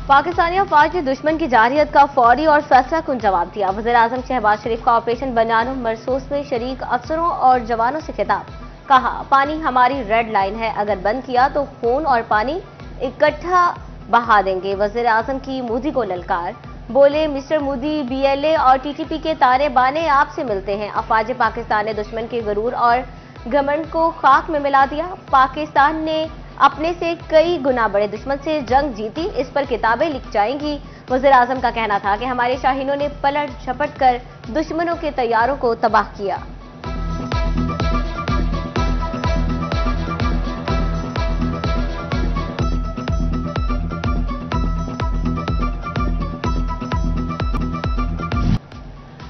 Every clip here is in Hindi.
पाकिस्तानी अफवाज ने दुश्मन की जारहियत का फौरी और फैसला कुन जवाब दिया। वज़ीर-ए-आज़म शहबाज शरीफ का ऑपरेशन बनानो मरसूस में शरीक अफसरों और जवानों से खिताब। कहा, पानी हमारी रेड लाइन है, अगर बंद किया तो खून और पानी इकट्ठा बहा देंगे। वज़ीर-ए-आज़म की मोदी को ललकार। बोले, मिस्टर मोदी, BLA और TTP के ताने बाने आपसे मिलते हैं। अफवाज पाकिस्तान ने दुश्मन के गरूर और घमंड को खाक में मिला दिया। पाकिस्तान ने अपने से कई गुना बड़े दुश्मन से जंग जीती, इस पर किताबें लिख जाएंगी। वज़ीर-ए-आज़म का कहना था कि हमारे शाहीनों ने पलट झपट कर दुश्मनों के तैयारों को तबाह किया।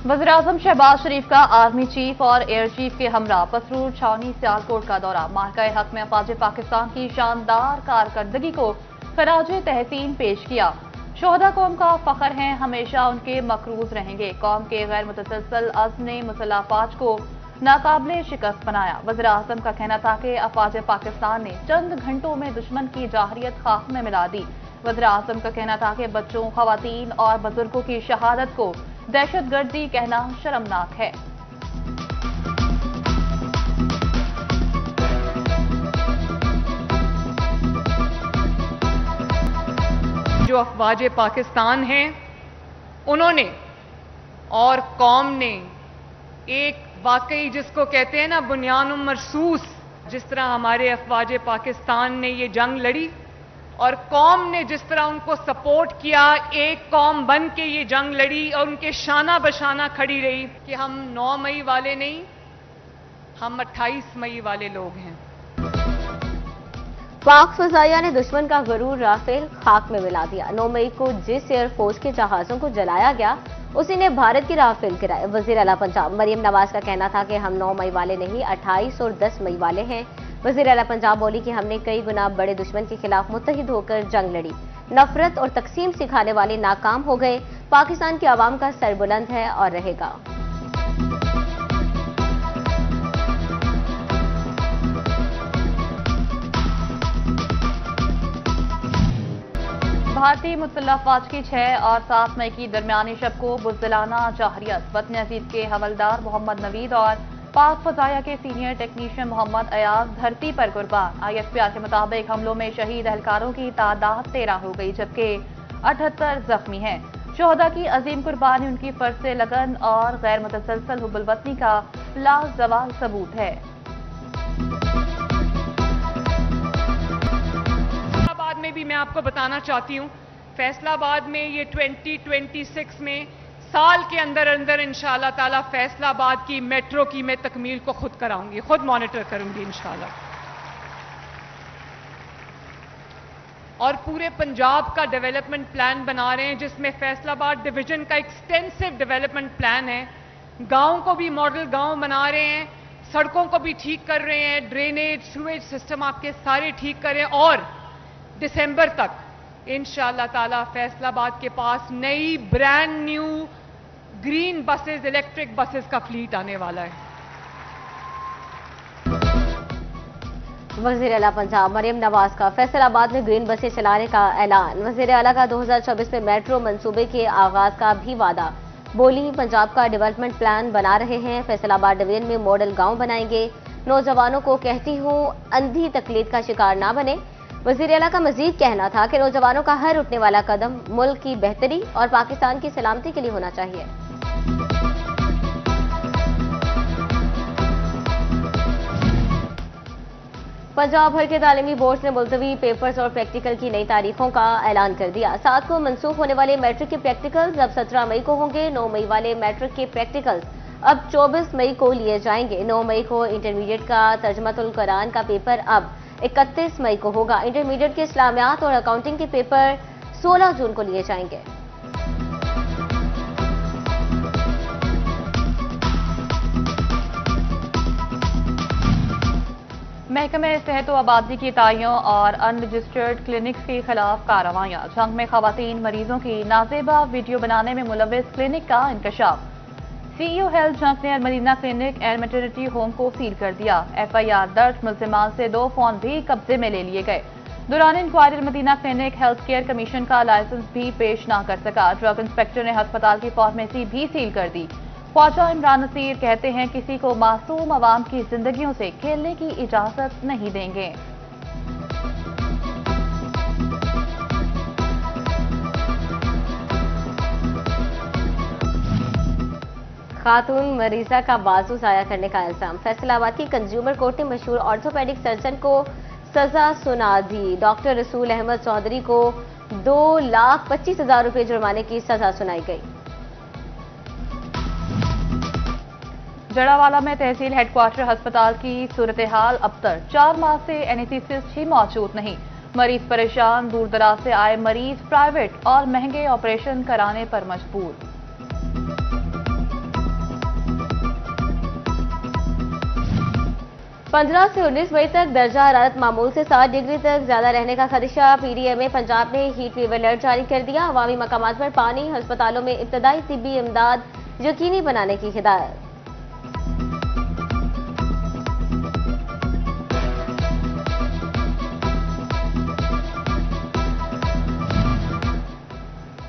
वज़ीर-ए-आज़म शहबाज शरीफ का आर्मी चीफ और एयर चीफ के हमरा पसरूर, छावनी, सियालकोट का दौरा। मार्का हक में अफवाज पाकिस्तान की शानदार कारकर्दगी को खराजे तहसीन पेश किया। शोहदा कौम का फख्र हैं, हमेशा उनके मकरूज रहेंगे। कौम के गैर मुतसलसल अज़्म ने मुसल्लह अफवाज को नाकाबिले शिकस्त बनाया। वज़ीर-ए-आज़म का कहना था कि अफवाज पाकिस्तान ने चंद घंटों में दुश्मन की जारहियत खाक में मिला दी। वज़ीर-ए-आज़म का कहना था कि बच्चों, खवातीन और बुजुर्गों की शहादत को दहशतगर्दी कहना शर्मनाक है। जो अफवाज पाकिस्तान हैं, उन्होंने और कौम ने एक वाकई जिसको कहते हैं ना बुनियान मरसूस, जिस तरह हमारे अफवाज पाकिस्तान ने ये जंग लड़ी और कौम ने जिस तरह उनको सपोर्ट किया, एक कौम बन के ये जंग लड़ी और उनके शाना बशाना खड़ी रही कि हम 9 मई वाले नहीं, हम 28 मई वाले लोग हैं। पाक फजाइया ने दुश्मन का गरूर राफेल खाक में मिला दिया। 9 मई को जिस एयरफोर्स के जहाजों को जलाया गया, उसी ने भारत की राफेल गिराए। वजीर आला पंजाब मरियम नवाज का कहना था कि हम 9 मई वाले नहीं, 28 और 10 मई वाले हैं। वजीर आला पंजाब बोली कि हमने कई गुना बड़े दुश्मन के खिलाफ मुत्तहिद होकर जंग लड़ी। नफरत और तकसीम सिखाने वाले नाकाम हो गए। पाकिस्तान की आवाम का सर बुलंद है और रहेगा। भारतीय मुसल्लह अफवाज की 6 और 7 मई की दरमियानी शब को बुज़दिलाना जारहियत। वतन अजीज के हवलदार मोहम्मद नवीद और पाक फजाया के सीनियर टेक्नीशियन मोहम्मद अयाज धरती पर कुर्बान। ISPR के मुताबिक हमलों में शहीद एहलकारों की तादाद 13 हो गई, जबकि 78 जख्मी हैं। शोहदा की अजीम कुर्बानी उनकी फर्ज से लगन और गैर मुतसलसल हुब्बुल वतनी का लाजवाल सबूत है। फैसलाबाद में भी मैं आपको बताना चाहती हूँ, फैसलाबाद में ये 2026 में साल के अंदर अंदर इंशाअल्लाह ताला फैसलाबाद की मेट्रो की मैं तकमील को खुद कराऊंगी, खुद मॉनिटर करूंगी इंशाअल्लाह। और पूरे पंजाब का डेवलपमेंट प्लान बना रहे हैं, जिसमें फैसलाबाद डिवीजन का एक्सटेंसिव डेवलपमेंट प्लान है। गांव को भी मॉडल गांव बना रहे हैं, सड़कों को भी ठीक कर रहे हैं, ड्रेनेज सीवेज सिस्टम आपके सारे ठीक कर रहे हैं। और दिसंबर तक इंशाअल्लाह ताला फैसलाबाद के पास नई brand new green buses, electric buses का फ्लीट आने वाला है। वज़ीर आला पंजाब मरियम नवाज का फैसलाबाद में ग्रीन बसें चलाने का ऐलान। वज़ीर आला का 2024 में मेट्रो मंसूबे के आगाज का भी वादा। बोली, पंजाब का डेवलपमेंट प्लान बना रहे हैं, फैसलाबाद डिवीजन में मॉडल गांव बनाएंगे। नौजवानों को कहती हूँ अंधी तकलीद का शिकार ना बने। वज़ीर आला का मजीद कहना था कि नौजवानों का हर उठने वाला कदम मुल्क की बेहतरी और पाकिस्तान की सलामती के लिए होना चाहिए। पंजाब भर के तालीमी बोर्ड ने मुलतवी पेपर्स और प्रैक्टिकल की नई तारीखों का ऐलान कर दिया। 7 को मनसूख होने वाले मैट्रिक के प्रैक्टिकल्स अब 17 मई को होंगे। 9 मई वाले मैट्रिक के प्रैक्टिकल्स अब 24 मई को लिए जाएंगे। 9 मई को इंटरमीडिएट का तर्जमतुल कुरान का पेपर अब 31 मई को होगा। इंटरमीडिएट के इस्लामियात और अकाउंटिंग के पेपर 16 जून को लिए जाएंगे। महकमे सेहत व आबादी की इकाइयों और अनरजिस्टर्ड क्लिनिक्स के खिलाफ कार्रवाइयां। जंग में खवातीन मरीजों की नाजेबा वीडियो बनाने में मुलविस क्लिनिक का इंकशाफ। CEO हेल्थ जंग ने Madina clinic and maternity home को सील कर दिया। FIR दर्ज, मुल्जिमान से 2 फोन भी कब्जे में ले लिए गए। दौरान inquiry Madina clinic health care commission का लाइसेंस भी पेश न कर सका। ड्रग इंस्पेक्टर ने अस्पताल की फार्मेसी भी सील कर दी। ख्वाजा इमरान नसीर कहते हैं किसी को मासूम आवाम की जिंदगियों से खेलने की इजाजत नहीं देंगे। खातून मरीजा का बाजू जाया करने का इल्जाम। फैसलाबाद की कंज्यूमर कोर्ट ने मशहूर ऑर्थोपेडिक सर्जन को सजा सुना दी। डॉक्टर रसूल अहमद चौधरी को 2,25,000 रुपए जुर्माने की सजा सुनाई गई। जड़ावाला में तहसील हेडक्वार्टर अस्पताल की सूरत हाल अबतर। 4 माह से एनेस्थीसिस्ट ही मौजूद नहीं। मरीज परेशान, दूर दराज से आए मरीज प्राइवेट और महंगे ऑपरेशन कराने पर मजबूर। पंद्रह से 19 मई तक दर्जा हरारत मामूल से 7 डिग्री तक ज्यादा रहने का खदशा। पीडीएमए पंजाब ने हीट वेव अलर्ट जारी कर दिया। अवामी मकामात पर पानी, अस्पतालों में इब्तदाई तिब्बी इमदाद यकीनी बनाने की हिदायत।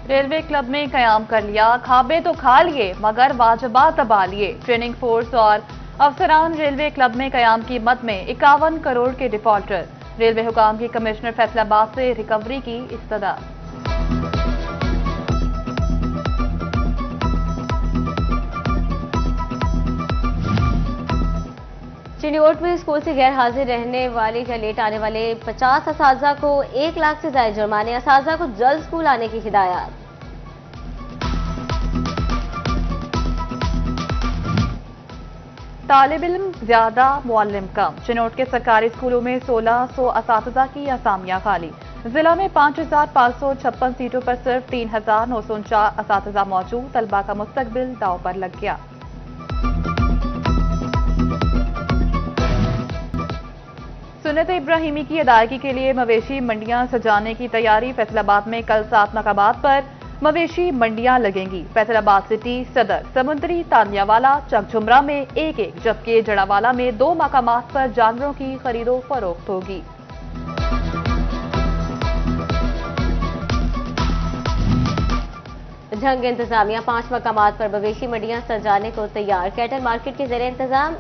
रेलवे क्लब में कयाम कर लिया। खाबे तो खा लिए मगर वाजबात दबा लिए। ट्रेनिंग फोर्स और अफसरान रेलवे क्लब में कयाम की मद में 51 करोड़ के डिफॉल्टर। रेलवे हुकाम की कमिश्नर फैसलाबाद से रिकवरी की इस्तदा। चिन्योट में स्कूल से गैर हाजिर रहने वाले या लेट आने वाले 50 असातिज़ा को 1 लाख से ज्यादा जुर्माने। असातिज़ा को जल्द स्कूल आने की हिदायत। तालिब इल्म ज्यादा, मुअल्लिम कम। चिन्योट के सरकारी स्कूलों में 1600 असातिज़ा की असामियां खाली। जिला में 5,556 सीटों पर सिर्फ 3,949 असातिज़ा मौजूद। तलबा का मुस्तकबिल दांव पर लग गया। सुन्नत इब्राहिमी की अदायगी के लिए मवेशी मंडियां सजाने की तैयारी। फैसलाबाद में कल 7 मकामात पर मवेशी मंडियां लगेंगी। फैसलाबाद सिटी, सदर, समुंदरी, तानियावाला, चकझुमरा में 1-1 जबकि जड़ावाला में 2 मकामात पर जानवरों की खरीदो फरोख्त होगी। झंग इंतजामिया 5 मकामात पर मवेशी मंडियां सजाने को तैयार। कैटल मार्केट के ज़ेरे इंतजाम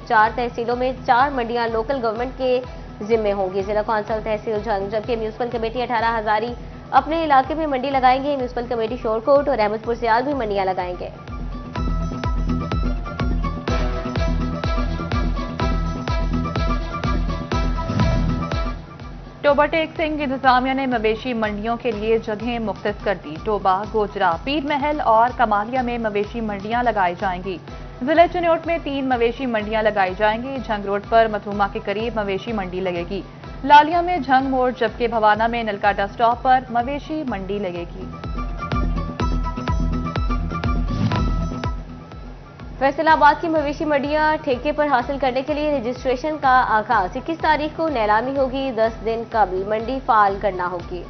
4 तहसीलों में 4 मंडियां लोकल गवर्नमेंट के जिम्मे होंगी। जिला कौंसल तहसील झंग, जबकि म्यूनसिपल कमेटी 18 हजारी अपने इलाके में मंडी लगाएंगे। म्यूनसिपल कमेटी शोरकोट और अहमदपुर सियाल भी मंडियां लगाएंगे। टोबा टेक सिंह इंतजामिया ने मवेशी मंडियों के लिए जगहें मुख्तस कर दी। टोबा, गोजरा, पीर महल और कमालिया में मवेशी मंडियां लगाई जाएंगी। जिला चिन्योट में 3 मवेशी मंडियां लगाई जाएंगी। झंग रोड पर मथुमा के करीब मवेशी मंडी लगेगी। लालिया में झंग मोड़, जबकि भवाना में नलकाटा स्टॉप पर मवेशी मंडी लगेगी। फैसलाबाद की मवेशी मंडियां ठेके पर हासिल करने के लिए रजिस्ट्रेशन का आगाज 21 तारीख को नीलामी होगी। 10 दिन कबल मंडी फाल करना होगी।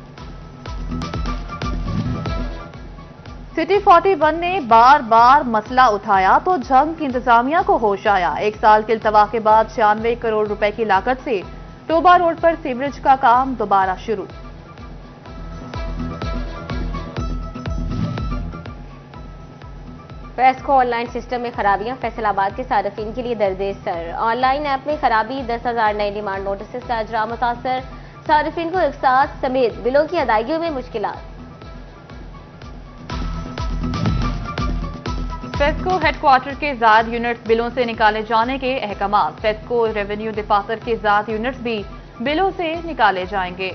सिटी 41 ने बार बार मसला उठाया तो झंग की इंतजामिया को होश आया। 1 साल के इल्तवा के बाद 96 करोड़ रुपए की लागत से टोबा रोड पर सीवरेज का काम दोबारा शुरू। फेस्को ऑनलाइन सिस्टम में खराबियां फैसलाबाद के सार्फिन के लिए दर्द सर। ऑनलाइन ऐप में खराबी, 10,000 नए डिमांड नोटिस का इजरा मुतासर। सार्फिन को इकसात समेत बिलों की अदायगियों में मुश्किलात। फेस्को हेडक्वार्टर के ज़ायद यूनिट्स बिलों से निकाले जाने के अहकाम। फेस्को रेवेन्यू दफातर के ज़ायद यूनिट्स भी बिलों से निकाले जाएंगे।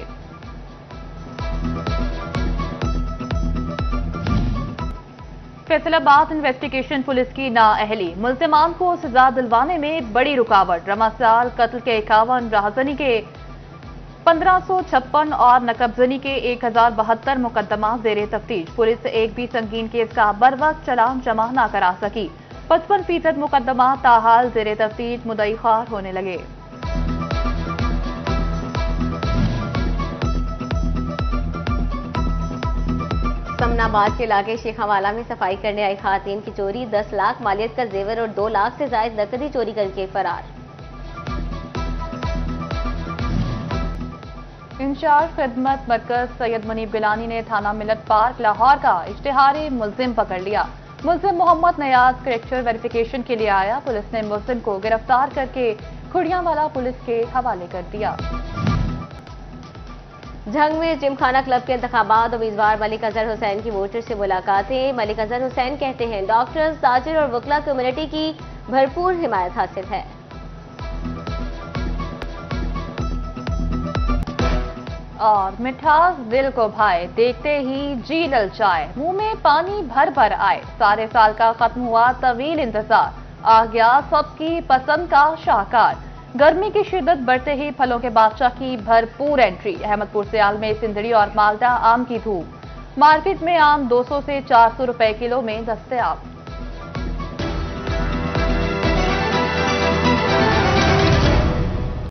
फैसलाबाद इन्वेस्टिगेशन पुलिस की नाअहली, मुल्जिमान को सजा दिलवाने में बड़ी रुकावट। रमासाल कत्ल के 51, राहजनी के 1556 और नकबजनी के 1072 मुकदमा जेरे तफ्तीश। पुलिस एक भी संगीन केस का बर वक्त चालान जमा न करा सकी। 55% मुकदमा ताहाल जेरे तफ्तीश मुद्दई ख्वार होने लगे। समनाबाद के इलाके शेखावाला में सफाई करने आई खातून की चोरी। 10 लाख मालियत का जेवर और 2 लाख से ज्यादा नकदी चोरी करके फरार। इंचार्ज खिदमत मरकज सैयद मुनीब गिलानी ने थाना मिलत पार्क लाहौर का इश्तिहारी मुल्जिम पकड़ लिया। मुल्जिम मोहम्मद नयाज करेक्टर वेरिफिकेशन के लिए आया। पुलिस ने मुल्जिम को गिरफ्तार करके खुड़ियांवाला पुलिस के हवाले कर दिया। झंग में जिमखाना क्लब के इंतखाबात उम्मीदवार मलिक अजहर हुसैन की वोटर से मुलाकातें। मलिक अजहर हुसैन कहते हैं डॉक्टर्स, ताजिर और वकला कम्युनिटी की भरपूर हिमायत हासिल है। और मिठास दिल को भाए, देखते ही जी ललचाए, मुंह में पानी भर भर आए। सारे साल का खत्म हुआ तवील इंतजार, आ गया सबकी पसंद का शाहकार। गर्मी की शिद्दत बढ़ते ही फलों के बादशाह की भरपूर एंट्री। अहमदपुर सियाल में सिंदड़ी और माल्टा आम की धूम। मार्केट में आम 200 से 400 रुपए किलो में दस्तयाब।